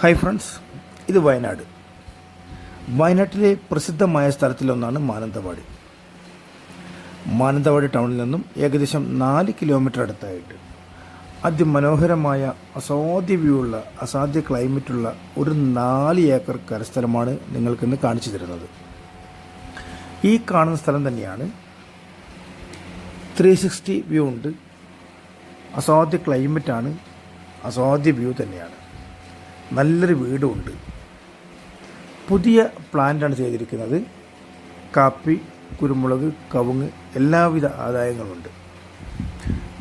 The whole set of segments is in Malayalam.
ഹായ് ഫ്രണ്ട്സ്, ഇത് വയനാട്. വയനാട്ടിലെ പ്രസിദ്ധമായ സ്ഥലത്തിലൊന്നാണ് മാനന്തവാടി. മാനന്തവാടി ടൗണിൽ നിന്നും ഏകദേശം 4 കിലോമീറ്റർ അടുത്തായിട്ട് അതിമനോഹരമായ അസാധ്യ വ്യൂ ഉള്ള അസാധ്യ ക്ലൈമറ്റുള്ള ഒരു 4 ഏക്കർ കരസ്ഥലമാണ് നിങ്ങൾക്കിന്ന് കാണിച്ചു തരുന്നത്. ഈ കാണുന്ന സ്ഥലം തന്നെയാണ്. 360 വ്യൂ ഉണ്ട്. അസാധ്യ ക്ലൈമറ്റാണ്, അസാധ്യ വ്യൂ തന്നെയാണ്. നല്ലൊരു വീടുമുണ്ട്. പുതിയ പ്ലാന്റാണ് ചെയ്തിരിക്കുന്നത്. കാപ്പി, കുരുമുളക്, കവുങ്ങ് എല്ലാവിധ ആദായങ്ങളുണ്ട്.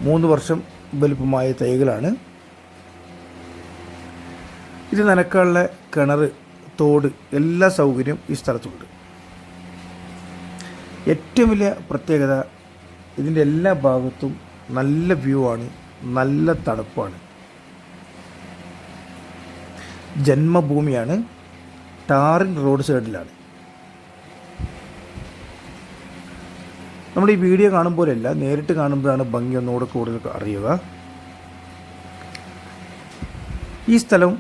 3 വർഷം വലുപ്പമായ തൈകളാണ്. ഇത് നനക്കാനുള്ള കിണർ, തോട് എല്ലാ സൗകര്യവും ഈ സ്ഥലത്തുണ്ട്. ഏറ്റവും വലിയ പ്രത്യേകത ഇതിൻ്റെ എല്ലാ ഭാഗത്തും നല്ല വ്യൂ ആണ്, നല്ല തണുപ്പാണ്. ജന്മഭൂമിയാണ്. ടാറിങ് റോഡ് സൈഡിലാണ്. നമ്മൾ ഈ വീഡിയോ കാണുമ്പോഴല്ല, നേരിട്ട് കാണുമ്പോഴാണ് ഭംഗി ഒന്നുകൂടെ കൂടുതൽ അറിയുക. ഈ സ്ഥലം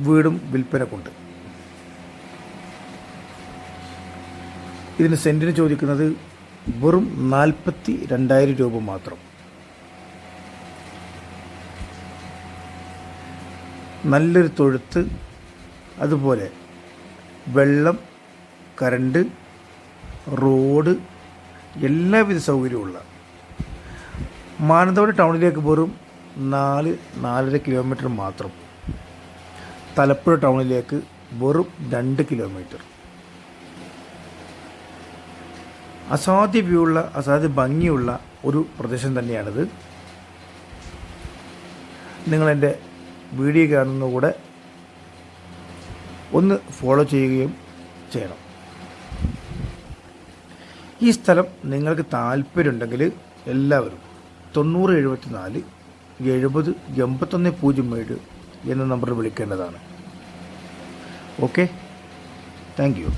വീടും വിൽപ്പനക്കുണ്ട്. ഇതിന് സെൻറ്റിന് ചോദിക്കുന്നത് വെറും 42,000 രൂപ മാത്രം. നല്ലൊരു തൊഴുത്ത്, അതുപോലെ വെള്ളം, കറണ്ട്, റോഡ് എല്ലാവിധ സൗകര്യമുള്ള മാനന്തവാടി ടൗണിലേക്ക് വെറും 4-4.5 കിലോമീറ്റർ മാത്രം. തലപ്പുഴ ടൗണിലേക്ക് വെറും 2 കിലോമീറ്റർ. അസാധ്യ വ്യൂ ഉള്ള, അസാധ്യ ഭംഗിയുള്ള ഒരു പ്രദേശം തന്നെയാണിത്. നിങ്ങളെൻ്റെ വീഡിയോ കാണുന്ന കൂടെ ഒന്ന് ഫോളോ ചെയ്യുകയും ചെയ്യണം. ഈ സ്ഥലം നിങ്ങൾക്ക് താല്പര്യമുണ്ടെങ്കിൽ എല്ലാവരും 9074 70 8107 എന്ന നമ്പറിൽ വിളിക്കേണ്ടതാണ്. Okay, thank you.